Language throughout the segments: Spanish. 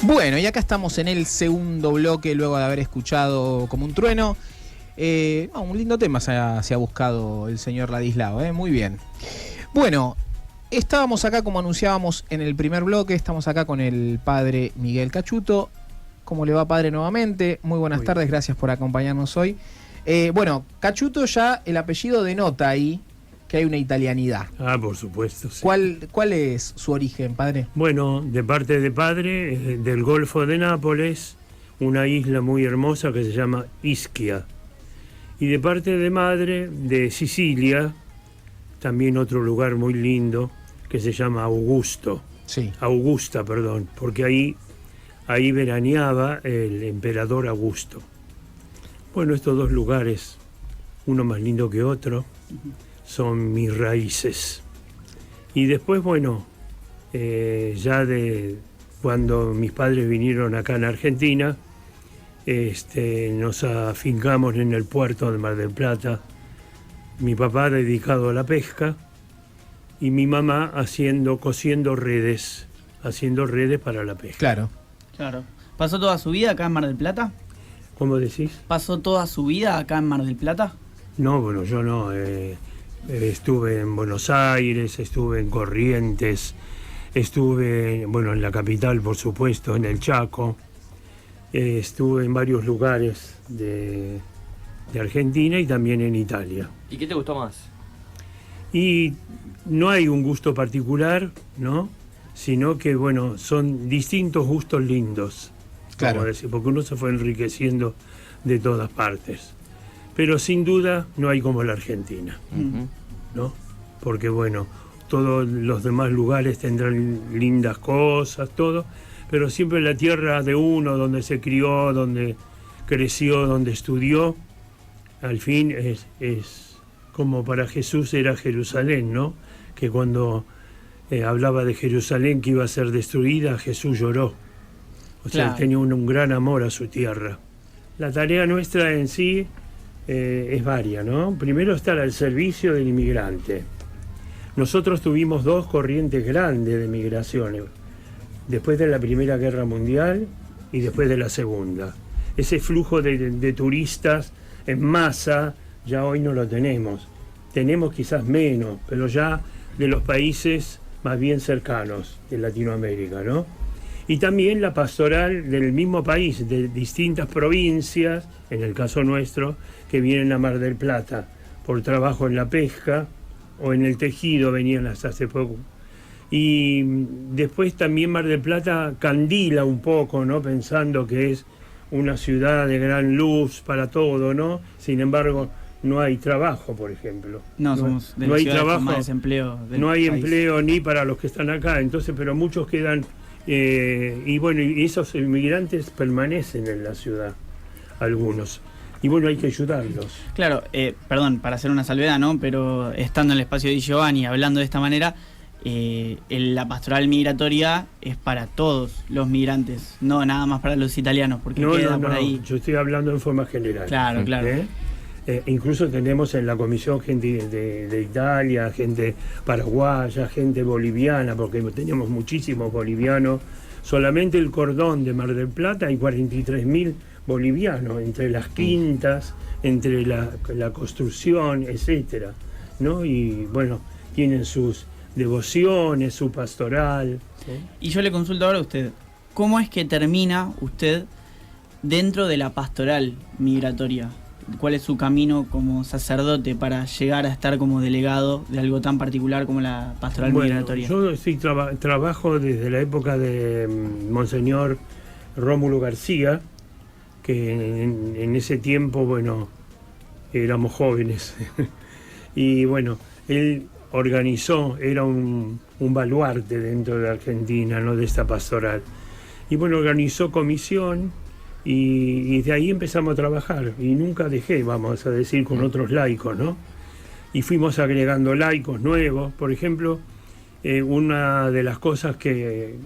Bueno, y acá estamos en el segundo bloque, luego de haber escuchado Como un trueno. Un lindo tema se ha buscado el señor Ladislao, muy bien. Bueno, estábamos acá, como anunciábamos en el primer bloque, estamos acá con el padre Miguel Cachuto. ¿Cómo le va, padre, nuevamente? Muy buenas tardes, gracias por acompañarnos hoy. Bueno, Cachuto ya el apellido denota ahí que hay una italianidad. Ah, por supuesto, sí. ¿Cuál es su origen, padre? Bueno, de parte de padre, del Golfo de Nápoles, una isla muy hermosa que se llama Ischia. Y de parte de madre, de Sicilia, también otro lugar muy lindo que se llama Augusta, perdón, porque ahí veraneaba el emperador Augusto. Bueno, estos dos lugares, uno más lindo que otro, son mis raíces. Y después, bueno, ya de cuando mis padres vinieron acá en Argentina, nos afincamos en el puerto de Mar del Plata. Mi papá dedicado a la pesca y mi mamá cosiendo redes para la pesca. Claro. ¿Pasó toda su vida acá en Mar del Plata? ¿Cómo decís? ¿Pasó toda su vida acá en Mar del Plata? No, bueno, yo no. Estuve en Buenos Aires, estuve en Corrientes, estuve, en la capital, por supuesto, en el Chaco. Estuve en varios lugares de Argentina y también en Italia. ¿Y qué te gustó más? Y no hay un gusto particular, ¿no? Sino que, son distintos gustos lindos. Claro. Decir, porque uno se fue enriqueciendo de todas partes. Pero sin duda no hay como la Argentina, ¿no? Porque, todos los demás lugares tendrán lindas cosas, todo, pero siempre la tierra de uno, donde se crió, donde creció, donde estudió, al fin es como para Jesús era Jerusalén, ¿no? Que cuando hablaba de Jerusalén que iba a ser destruida, Jesús lloró. O sea, él tenía un gran amor a su tierra. La tarea nuestra en sí es varia, ¿no? Primero, estar al servicio del inmigrante. Nosotros tuvimos dos corrientes grandes de migraciones, después de la Primera Guerra Mundial y después de la Segunda. Ese flujo de turistas en masa ya hoy no lo tenemos. Tenemos quizás menos, pero ya de los países más bien cercanos de Latinoamérica, ¿no? Y también la pastoral del mismo país, de distintas provincias, en el caso nuestro, que vienen a Mar del Plata por trabajo en la pesca o en el tejido, venían hasta hace poco. Y después también Mar del Plata candila un poco, ¿no? Pensando que es una ciudad de gran luz para todo, ¿no? Sin embargo, no hay trabajo, por ejemplo. No hay trabajo, más desempleo no hay país. empleo ni para los que están acá, entonces, pero muchos quedan, y esos inmigrantes permanecen en la ciudad, algunos. Y hay que ayudarlos. Claro, perdón, para hacer una salvedad, ¿no? Pero estando en el espacio de Giovanni, hablando de esta manera, la pastoral migratoria es para todos los migrantes, no nada más para los italianos, porque queda por ahí. Yo estoy hablando en forma general. Claro. Incluso tenemos en la comisión gente de Italia, gente paraguaya, gente boliviana, porque tenemos muchísimos bolivianos. Solamente el cordón de Mar del Plata hay 43.000 bolivianos, entre las quintas, entre la construcción, etcétera, ¿no? Y tienen sus devociones, su pastoral. Y yo le consulto ahora a usted, ¿cómo es que termina usted dentro de la pastoral migratoria? ¿Cuál es su camino como sacerdote para llegar a estar como delegado de algo tan particular como la pastoral migratoria? Yo trabajo desde la época de Monseñor Rómulo García, que en ese tiempo, éramos jóvenes. Y él organizó, era un baluarte dentro de Argentina, ¿no? De esta pastoral. Y organizó comisión y de ahí empezamos a trabajar. Y nunca dejé, vamos a decir, con otros laicos, ¿no? Y fuimos agregando laicos nuevos. Por ejemplo, una de las cosas que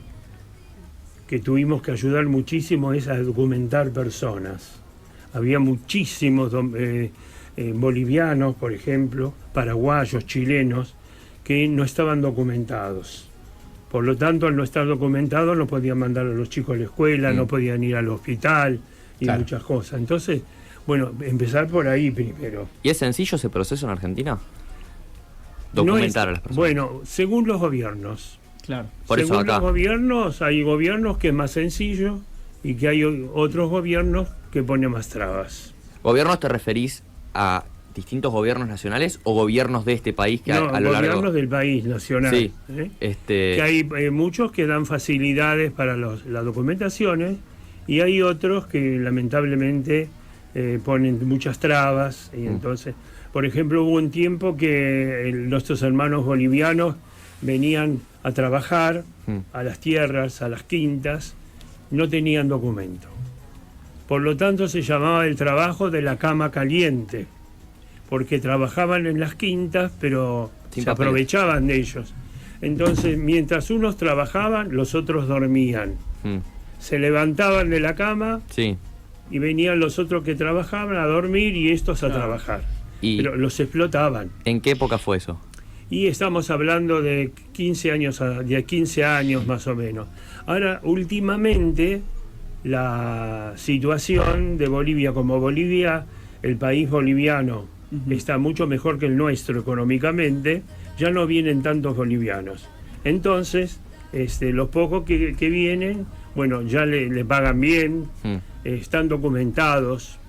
tuvimos que ayudar muchísimo es a documentar personas. Había muchísimos bolivianos, por ejemplo, paraguayos, chilenos, que no estaban documentados. Por lo tanto, al no estar documentado, no podían mandar a los chicos a la escuela, no podían ir al hospital y muchas cosas. Entonces, bueno, empezar por ahí primero. ¿Y es sencillo ese proceso en Argentina? Documentar a las personas. Bueno, según los gobiernos. Claro. Por eso Según acá. los gobiernos, hay gobiernos que es más sencillo y que hay otros gobiernos que ponen más trabas. ¿Gobiernos te referís a distintos gobiernos nacionales o gobiernos de este país que No, a lo largo... gobiernos del país nacional. Sí, Que hay muchos que dan facilidades para las documentaciones y hay otros que lamentablemente ponen muchas trabas y entonces, por ejemplo, hubo un tiempo que nuestros hermanos bolivianos venían a trabajar a las tierras, a las quintas, no tenían documento. Por lo tanto se llamaba el trabajo de la cama caliente, porque trabajaban en las quintas, pero Sin se papeles. aprovechaban de ellos. Entonces, mientras unos trabajaban, los otros dormían. Se levantaban de la cama Sí. y venían los otros que trabajaban a dormir y estos a trabajar. ¿Y Pero los explotaban. en qué época fue eso? Y estamos hablando de 15 años más o menos. Ahora, últimamente, la situación de Bolivia, como Bolivia, el país boliviano, está mucho mejor que el nuestro económicamente, ya no vienen tantos bolivianos. Entonces, los pocos que vienen, bueno, ya le pagan bien, están documentados,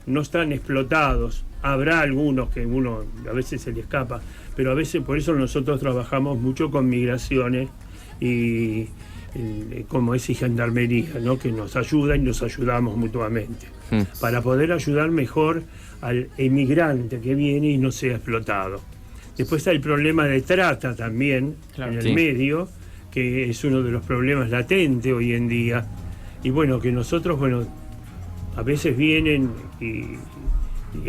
no están explotados. Habrá algunos que uno a veces se le escapa, pero a veces por eso nosotros trabajamos mucho con migraciones y como es y gendarmería, ¿no? Que nos ayuda y nos ayudamos mutuamente para poder ayudar mejor al emigrante que viene y no sea explotado. Después está el problema de trata también en el medio, que es uno de los problemas latentes hoy en día. Y bueno, que nosotros, a veces vienen y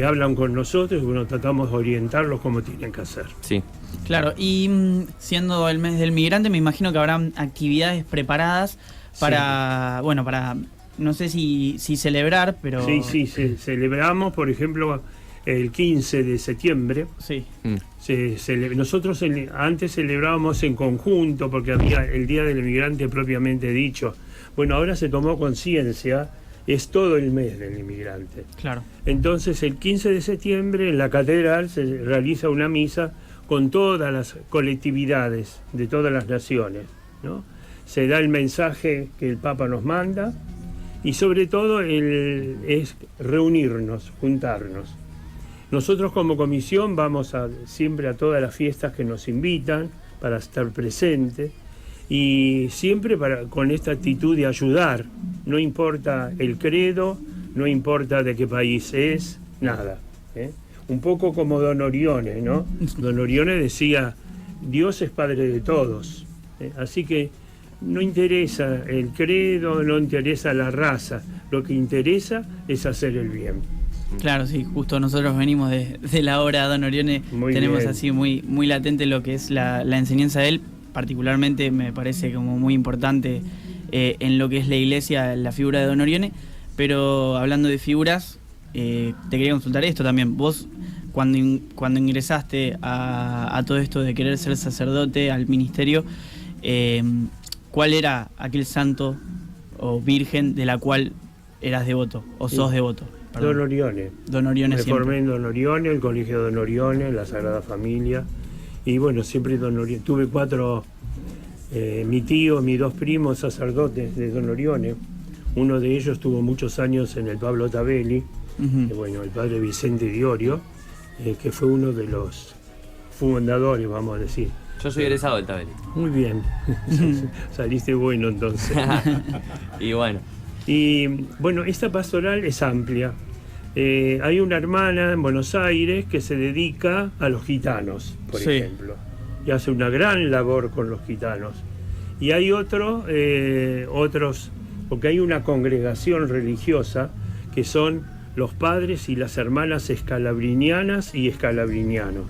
hablan con nosotros y bueno, tratamos de orientarlos como tienen que hacer. Sí. Claro, y siendo el mes del migrante, me imagino que habrán actividades preparadas para, para, no sé si celebrar, pero... Sí, celebramos, por ejemplo, el 15 de septiembre. Sí. Nosotros antes celebrábamos en conjunto porque había el Día del Inmigrante propiamente dicho. Bueno, ahora se tomó conciencia, es todo el mes del inmigrante. Claro. Entonces el 15 de septiembre en la catedral se realiza una misa con todas las colectividades de todas las naciones, ¿no? Se da el mensaje que el Papa nos manda y sobre todo es reunirnos, juntarnos. Nosotros como comisión vamos siempre a todas las fiestas que nos invitan para estar presentes y siempre con esta actitud de ayudar, no importa el credo, no importa de qué país es, nada. Un poco como Don Orione, ¿no? Don Orione decía, Dios es Padre de todos, así que no interesa el credo, no interesa la raza, lo que interesa es hacer el bien. Claro, sí, justo nosotros venimos de la obra de Don Orione, tenemos bien. así muy latente lo que es la enseñanza de él, particularmente me parece como muy importante en lo que es la iglesia, la figura de Don Orione, pero hablando de figuras, te quería consultar esto también, vos cuando ingresaste a todo esto de querer ser sacerdote, al ministerio, ¿cuál era aquel santo o virgen de la cual eras devoto o sos devoto? Perdón. Don Orione. Don Orione Me siempre. formé en Don Orione, el colegio Don Orione, la Sagrada Familia. Y bueno, siempre Don Orione. Tuve mi tío, mis dos primos sacerdotes de Don Orione. Uno de ellos tuvo muchos años en el Pablo Tabelli, el padre Vicente Diorio, que fue uno de los fundadores, vamos a decir. Yo soy egresado del Tabelli. Muy bien, saliste bueno entonces. Y bueno. Y bueno, esta pastoral es amplia. Hay una hermana en Buenos Aires que se dedica a los gitanos, por ejemplo, y hace una gran labor con los gitanos. Y hay otros, porque hay una congregación religiosa que son los padres y las hermanas escalabrinianas y escalabrinianos,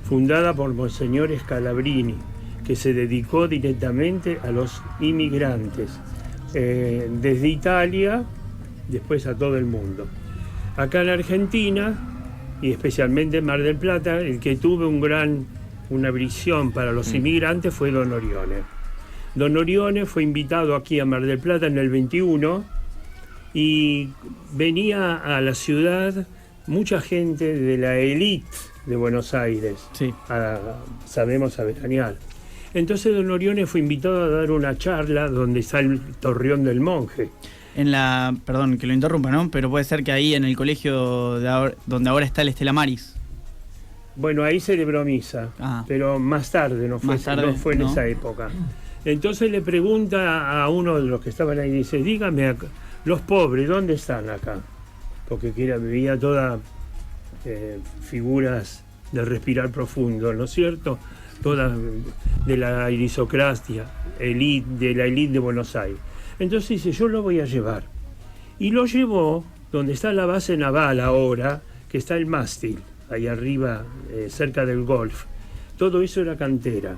fundada por Monseñor Scalabrini, que se dedicó directamente a los inmigrantes, desde Italia, después a todo el mundo. Acá en Argentina, y especialmente en Mar del Plata, el que tuvo una visión para los inmigrantes fue Don Orione. Don Orione fue invitado aquí a Mar del Plata en el 21 y venía a la ciudad mucha gente de la élite de Buenos Aires, Sí. sabemos, a veranear. Entonces Don Orione fue invitado a dar una charla donde está el Torreón del Monje. Perdón que lo interrumpa, ¿no? Pero puede ser que ahí en el colegio donde ahora está el Estela Maris. Bueno, ahí celebró misa, Ah. pero más tarde, no fue en esa época. Entonces le pregunta a uno de los que estaban ahí, dice, dígame, los pobres, ¿dónde están acá? Porque veía todas figuras de respirar profundo, ¿no es cierto? Todas de la aristocracia, de la élite de Buenos Aires. Entonces dice, yo lo voy a llevar. Y lo llevó donde está la base naval ahora, que está el mástil, ahí arriba, cerca del Golf. Todo eso era cantera.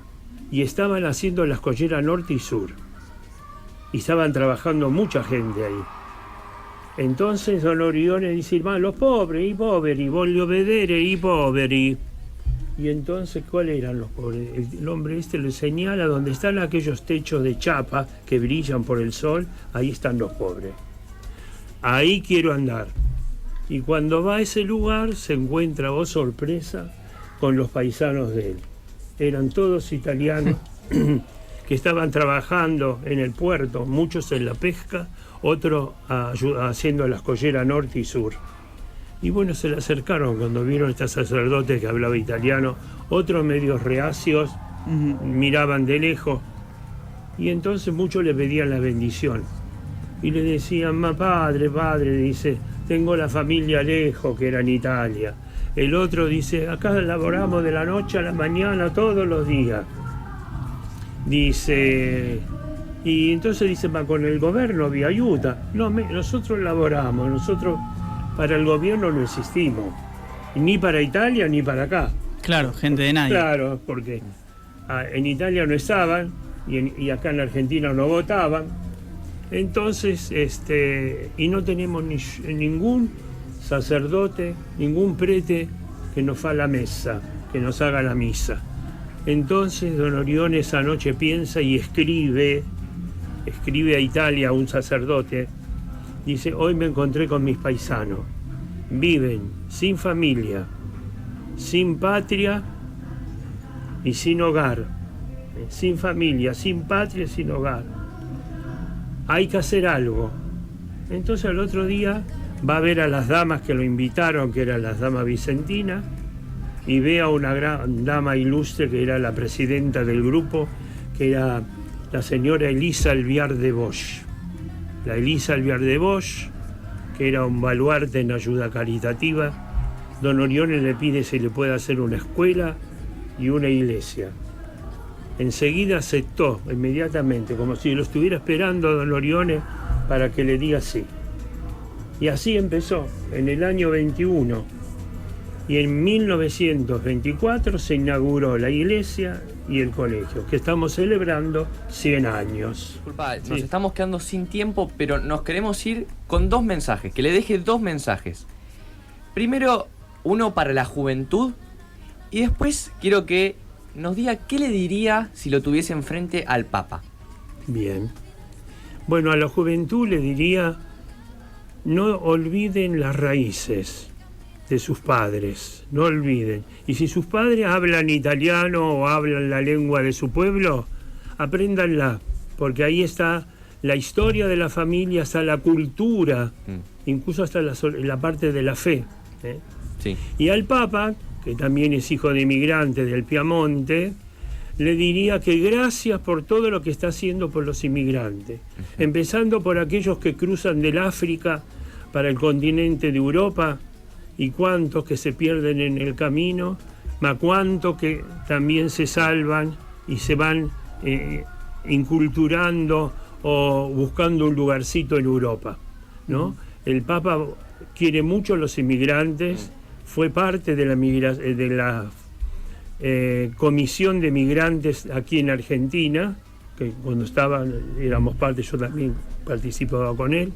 Y estaban haciendo la escollera norte y sur. Y estaban trabajando mucha gente ahí. Entonces Don Orione dice, los pobres, y voglio vedere i poveri. Y entonces, ¿cuáles eran los pobres? El hombre le señala donde están aquellos techos de chapa que brillan por el sol, ahí están los pobres. Ahí quiero andar. Y cuando va a ese lugar se encuentra, oh sorpresa, con los paisanos de él. Eran todos italianos que estaban trabajando en el puerto, muchos en la pesca, otros haciendo la escollera norte y sur. Y bueno, se le acercaron cuando vieron a este sacerdote que hablaba italiano, otros medios reacios, miraban de lejos, y entonces muchos le pedían la bendición. Y le decían, padre, dice, tengo la familia lejos, que era en Italia. El otro dice, acá laboramos de la noche a la mañana todos los días. Dice, y entonces dice, con el gobierno vi ayuda. No, nosotros laboramos, nosotros para el gobierno no existimos. Ni para Italia ni para acá. Claro, gente de nadie. Claro, porque en Italia no estaban y acá en Argentina no votaban. Entonces, y no tenemos ningún sacerdote, ningún prete que nos haga la mesa, que nos haga la misa. Entonces Don Orione esa noche piensa y escribe a Italia, a un sacerdote, dice, hoy me encontré con mis paisanos, viven sin familia, sin patria y sin hogar, sin familia, sin patria y sin hogar. Hay que hacer algo. Entonces al otro día va a ver a las damas que lo invitaron, que eran las damas vicentinas, y ve a una gran dama ilustre que era la presidenta del grupo, que era la señora Elisa Alvear de Bosch. La Elisa Alvear de Bosch, que era un baluarte en ayuda caritativa. Don Orione le pide si le puede hacer una escuela y una iglesia. Enseguida aceptó, inmediatamente, como si lo estuviera esperando Don Orione para que le diga sí. Y así empezó, en el año 21. Y en 1924 se inauguró la iglesia y el colegio, que estamos celebrando 100 años. Disculpa, Sí. nos estamos quedando sin tiempo, pero nos queremos ir con dos mensajes, que le deje dos mensajes. Primero, uno para la juventud, y después quiero que nos diga qué le diría si lo tuviese enfrente al Papa. Bien. Bueno, a la juventud le diría, no olviden las raíces de sus padres, no olviden. Y si sus padres hablan italiano o hablan la lengua de su pueblo, apréndanla, porque ahí está la historia de la familia, está la cultura, incluso hasta la parte de la fe. Sí. Y al Papa, que también es hijo de inmigrantes del Piamonte, le diría que gracias por todo lo que está haciendo por los inmigrantes, empezando por aquellos que cruzan del África para el continente de Europa, y cuántos que se pierden en el camino, más cuántos que también se salvan y se van inculturando o buscando un lugarcito en Europa, ¿no? El Papa quiere mucho a los inmigrantes, fue parte de la comisión de migrantes aquí en Argentina, que cuando éramos parte, yo también participaba con él,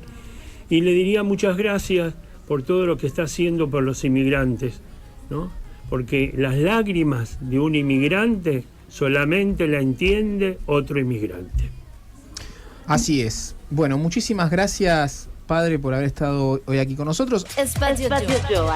y le diría muchas gracias por todo lo que está haciendo por los inmigrantes, ¿no? Porque las lágrimas de un inmigrante solamente la entiende otro inmigrante. Así es. Bueno, muchísimas gracias, padre, por haber estado hoy aquí con nosotros. Espacio Yo.